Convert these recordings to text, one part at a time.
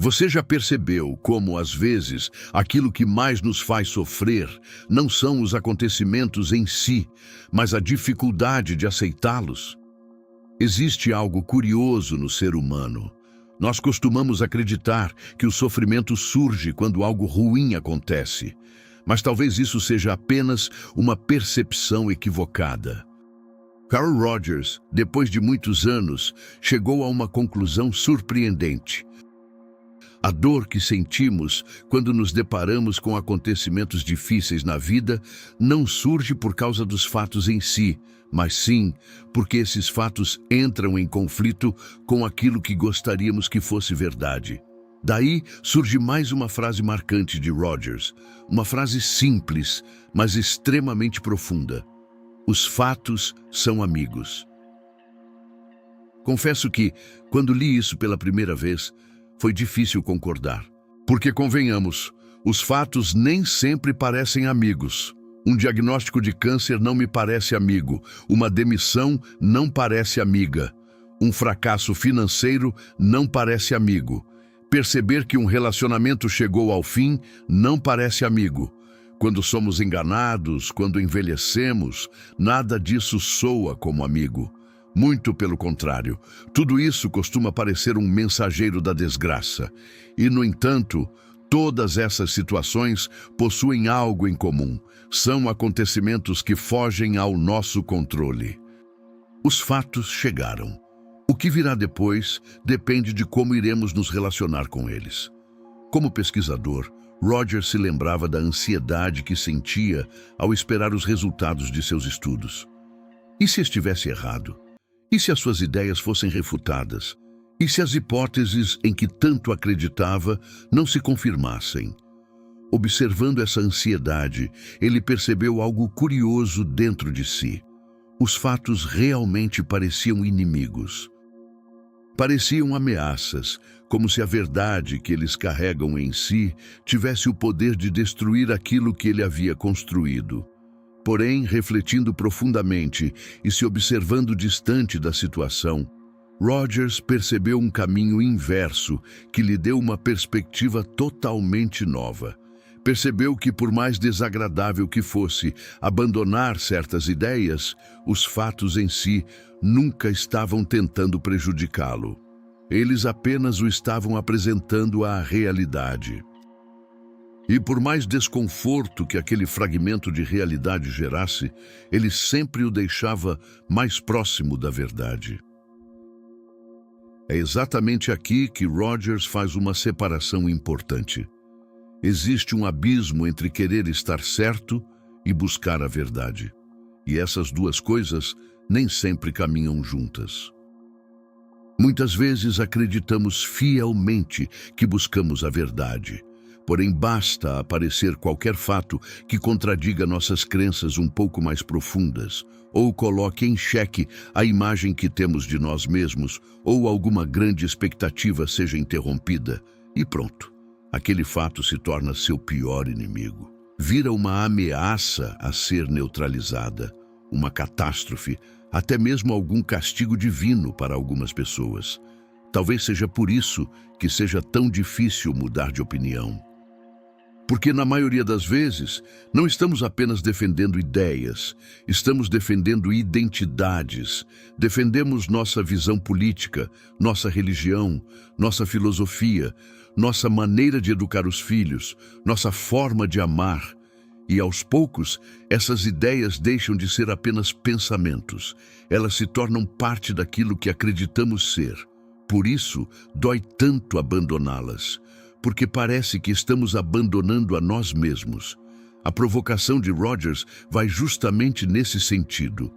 Você já percebeu como, às vezes, aquilo que mais nos faz sofrer não são os acontecimentos em si, mas a dificuldade de aceitá-los? Existe algo curioso no ser humano. Nós costumamos acreditar que o sofrimento surge quando algo ruim acontece, mas talvez isso seja apenas uma percepção equivocada. Carl Rogers, depois de muitos anos, chegou a uma conclusão surpreendente. A dor que sentimos quando nos deparamos com acontecimentos difíceis na vida não surge por causa dos fatos em si, mas sim porque esses fatos entram em conflito com aquilo que gostaríamos que fosse verdade. Daí surge mais uma frase marcante de Rogers, uma frase simples, mas extremamente profunda. Os fatos são amigos. Confesso que, quando li isso pela primeira vez, foi difícil concordar. Porque, convenhamos, os fatos nem sempre parecem amigos. Um diagnóstico de câncer não me parece amigo. Uma demissão não parece amiga. Um fracasso financeiro não parece amigo. Perceber que um relacionamento chegou ao fim não parece amigo. Quando somos enganados, quando envelhecemos, nada disso soa como amigo. Muito pelo contrário, tudo isso costuma parecer um mensageiro da desgraça. E, no entanto, todas essas situações possuem algo em comum. São acontecimentos que fogem ao nosso controle. Os fatos chegaram. O que virá depois depende de como iremos nos relacionar com eles. Como pesquisador, Roger se lembrava da ansiedade que sentia ao esperar os resultados de seus estudos. E se estivesse errado? E se as suas ideias fossem refutadas? E se as hipóteses em que tanto acreditava não se confirmassem? Observando essa ansiedade, ele percebeu algo curioso dentro de si. Os fatos realmente pareciam inimigos. Pareciam ameaças, como se a verdade que eles carregam em si tivesse o poder de destruir aquilo que ele havia construído. Porém, refletindo profundamente e se observando distante da situação, Rogers percebeu um caminho inverso que lhe deu uma perspectiva totalmente nova. Percebeu que, por mais desagradável que fosse abandonar certas ideias, os fatos em si nunca estavam tentando prejudicá-lo. Eles apenas o estavam apresentando à realidade. E por mais desconforto que aquele fragmento de realidade gerasse, ele sempre o deixava mais próximo da verdade. É exatamente aqui que Rogers faz uma separação importante. Existe um abismo entre querer estar certo e buscar a verdade. E essas duas coisas nem sempre caminham juntas. Muitas vezes acreditamos fielmente que buscamos a verdade. Porém, basta aparecer qualquer fato que contradiga nossas crenças um pouco mais profundas, ou coloque em xeque a imagem que temos de nós mesmos, ou alguma grande expectativa seja interrompida, e pronto. Aquele fato se torna seu pior inimigo. Vira uma ameaça a ser neutralizada, uma catástrofe, até mesmo algum castigo divino para algumas pessoas. Talvez seja por isso que seja tão difícil mudar de opinião. Porque, na maioria das vezes, não estamos apenas defendendo ideias, estamos defendendo identidades. Defendemos nossa visão política, nossa religião, nossa filosofia, nossa maneira de educar os filhos, nossa forma de amar. E, aos poucos, essas ideias deixam de ser apenas pensamentos. Elas se tornam parte daquilo que acreditamos ser. Por isso, dói tanto abandoná-las. Porque parece que estamos abandonando a nós mesmos. A provocação de Rogers vai justamente nesse sentido.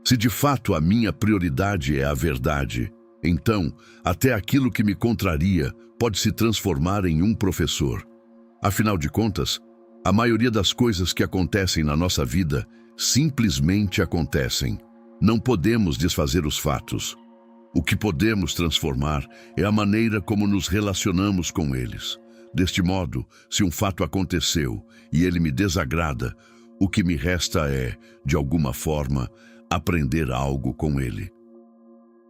Se de fato a minha prioridade é a verdade, então até aquilo que me contraria pode se transformar em um professor. Afinal de contas, a maioria das coisas que acontecem na nossa vida simplesmente acontecem. Não podemos desfazer os fatos. O que podemos transformar é a maneira como nos relacionamos com eles. Deste modo, se um fato aconteceu e ele me desagrada, o que me resta é, de alguma forma, aprender algo com ele.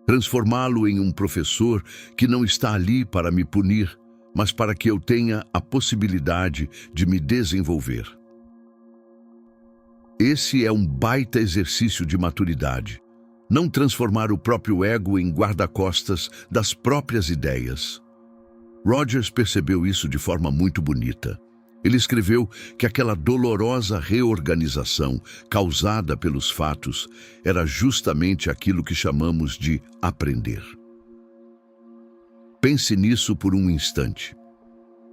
transformá-lo em um professor que não está ali para me punir, mas para que eu tenha a possibilidade de me desenvolver. Esse é um baita exercício de maturidade. Não transformar o próprio ego em guarda-costas das próprias ideias. Rogers percebeu isso de forma muito bonita. Ele escreveu que aquela dolorosa reorganização causada pelos fatos era justamente aquilo que chamamos de aprender. Pense nisso por um instante.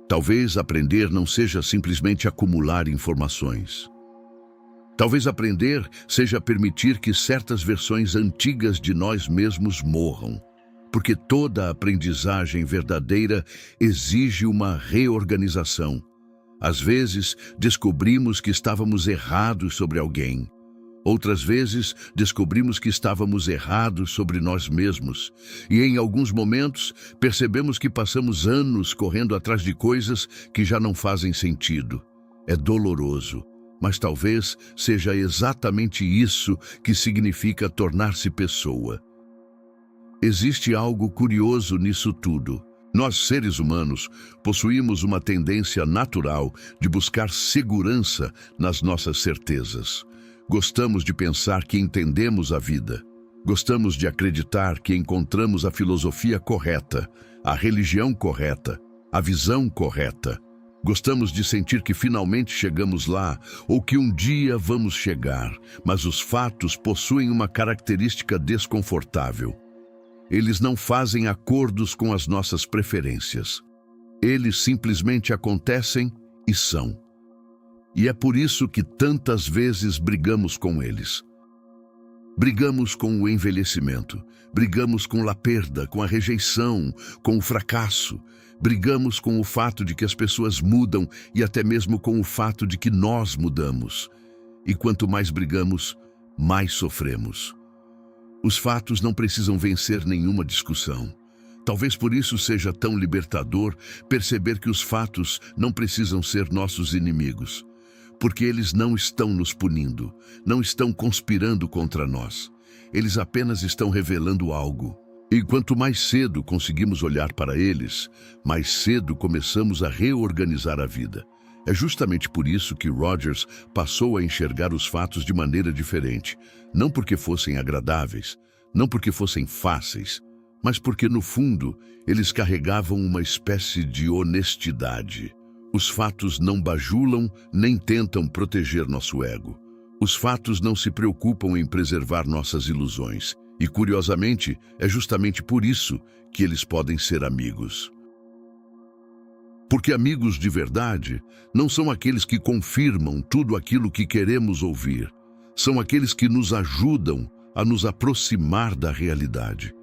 Talvez aprender não seja simplesmente acumular informações. Talvez aprender seja permitir que certas versões antigas de nós mesmos morram, porque toda aprendizagem verdadeira exige uma reorganização. Às vezes, descobrimos que estávamos errados sobre alguém. Outras vezes, descobrimos que estávamos errados sobre nós mesmos. E em alguns momentos, percebemos que passamos anos correndo atrás de coisas que já não fazem sentido. É doloroso, mas talvez seja exatamente isso que significa tornar-se pessoa. Existe algo curioso nisso tudo. Nós, seres humanos, possuímos uma tendência natural de buscar segurança nas nossas certezas. Gostamos de pensar que entendemos a vida. Gostamos de acreditar que encontramos a filosofia correta, a religião correta, a visão correta. Gostamos de sentir que finalmente chegamos lá ou que um dia vamos chegar, mas os fatos possuem uma característica desconfortável. Eles não fazem acordos com as nossas preferências. Eles simplesmente acontecem e são. E é por isso que tantas vezes brigamos com eles. Brigamos com o envelhecimento, brigamos com a perda, com a rejeição, com o fracasso. Brigamos com o fato de que as pessoas mudam e até mesmo com o fato de que nós mudamos. E quanto mais brigamos, mais sofremos. Os fatos não precisam vencer nenhuma discussão. Talvez por isso seja tão libertador perceber que os fatos não precisam ser nossos inimigos, porque eles não estão nos punindo, não estão conspirando contra nós. Eles apenas estão revelando algo. E quanto mais cedo conseguimos olhar para eles, mais cedo começamos a reorganizar a vida. É justamente por isso que Rogers passou a enxergar os fatos de maneira diferente. Não porque fossem agradáveis, não porque fossem fáceis, mas porque, no fundo, eles carregavam uma espécie de honestidade. Os fatos não bajulam nem tentam proteger nosso ego. Os fatos não se preocupam em preservar nossas ilusões. E, curiosamente, é justamente por isso que eles podem ser amigos. Porque amigos de verdade não são aqueles que confirmam tudo aquilo que queremos ouvir. São aqueles que nos ajudam a nos aproximar da realidade.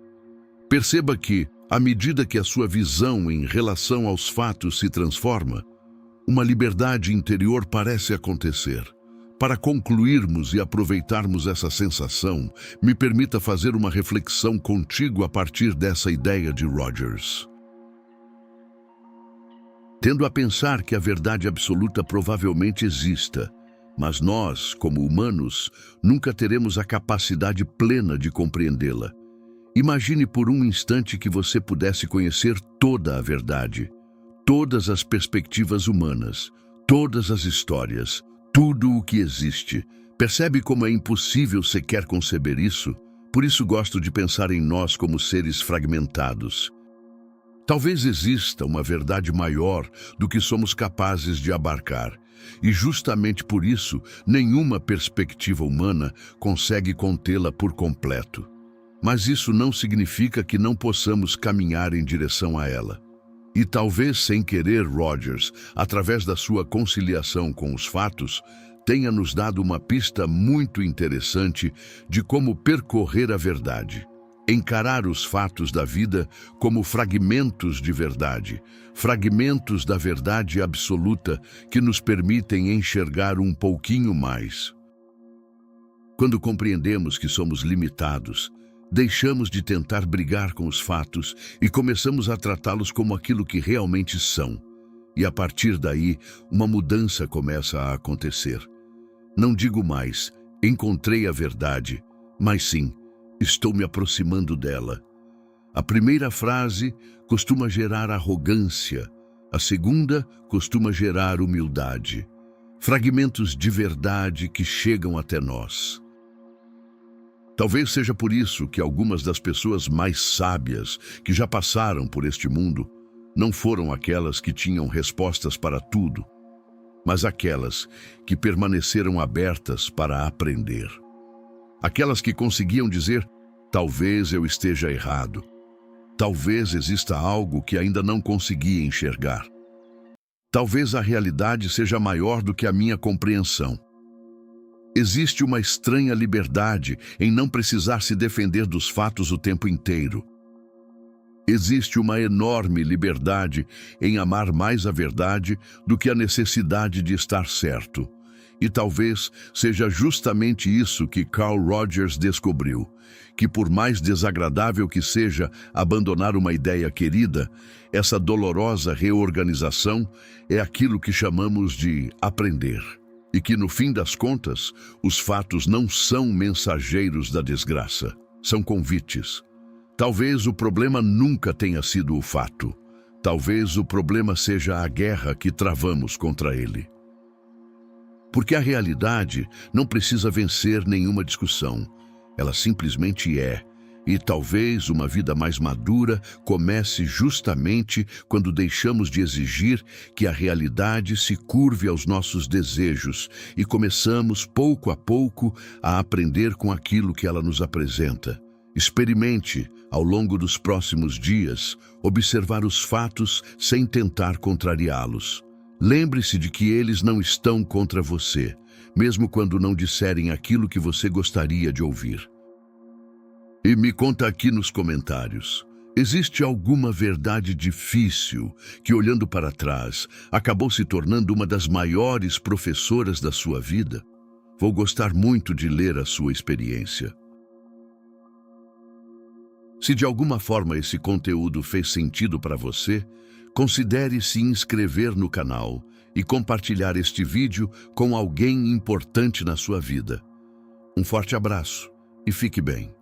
Perceba que, à medida que a sua visão em relação aos fatos se transforma, uma liberdade interior parece acontecer. Para concluirmos e aproveitarmos essa sensação, me permita fazer uma reflexão contigo a partir dessa ideia de Rogers. Tendo a pensar que a verdade absoluta provavelmente exista, mas nós, como humanos, nunca teremos a capacidade plena de compreendê-la. Imagine por um instante que você pudesse conhecer toda a verdade, todas as perspectivas humanas, todas as histórias, tudo o que existe. Percebe como é impossível sequer conceber isso? Por isso gosto de pensar em nós como seres fragmentados. Talvez exista uma verdade maior do que somos capazes de abarcar, e justamente por isso nenhuma perspectiva humana consegue contê-la por completo. Mas isso não significa que não possamos caminhar em direção a ela. E talvez sem querer, Rogers, através da sua conciliação com os fatos, tenha nos dado uma pista muito interessante de como percorrer a verdade. Encarar os fatos da vida como fragmentos de verdade, fragmentos da verdade absoluta que nos permitem enxergar um pouquinho mais. Quando compreendemos que somos limitados, deixamos de tentar brigar com os fatos e começamos a tratá-los como aquilo que realmente são. E a partir daí, uma mudança começa a acontecer. Não digo mais, encontrei a verdade, mas sim, Estou me aproximando dela. A primeira frase costuma gerar arrogância, a segunda costuma gerar humildade. Fragmentos de verdade que chegam até nós. Talvez seja por isso que algumas das pessoas mais sábias que já passaram por este mundo não foram aquelas que tinham respostas para tudo, mas aquelas que permaneceram abertas para aprender. Aquelas que conseguiam dizer: talvez eu esteja errado. Talvez exista algo que ainda não consegui enxergar. Talvez a realidade seja maior do que a minha compreensão. Existe uma estranha liberdade em não precisar se defender dos fatos o tempo inteiro. Existe uma enorme liberdade em amar mais a verdade do que a necessidade de estar certo. E talvez seja justamente isso que Carl Rogers descobriu, que por mais desagradável que seja abandonar uma ideia querida, essa dolorosa reorganização é aquilo que chamamos de aprender. E que, no fim das contas, os fatos não são mensageiros da desgraça, são convites. Talvez o problema nunca tenha sido o fato. Talvez o problema seja a guerra que travamos contra ele. Porque a realidade não precisa vencer nenhuma discussão. Ela simplesmente é. E talvez uma vida mais madura comece justamente quando deixamos de exigir que a realidade se curve aos nossos desejos e começamos, pouco a pouco, a aprender com aquilo que ela nos apresenta. Experimente, ao longo dos próximos dias, observar os fatos sem tentar contrariá-los. Lembre-se de que eles não estão contra você, mesmo quando não disserem aquilo que você gostaria de ouvir. E me conta aqui nos comentários, existe alguma verdade difícil que, olhando para trás, acabou se tornando uma das maiores professoras da sua vida? Vou gostar muito de ler a sua experiência. Se de alguma forma esse conteúdo fez sentido para você, considere se inscrever no canal e compartilhar este vídeo com alguém importante na sua vida. Um forte abraço e fique bem.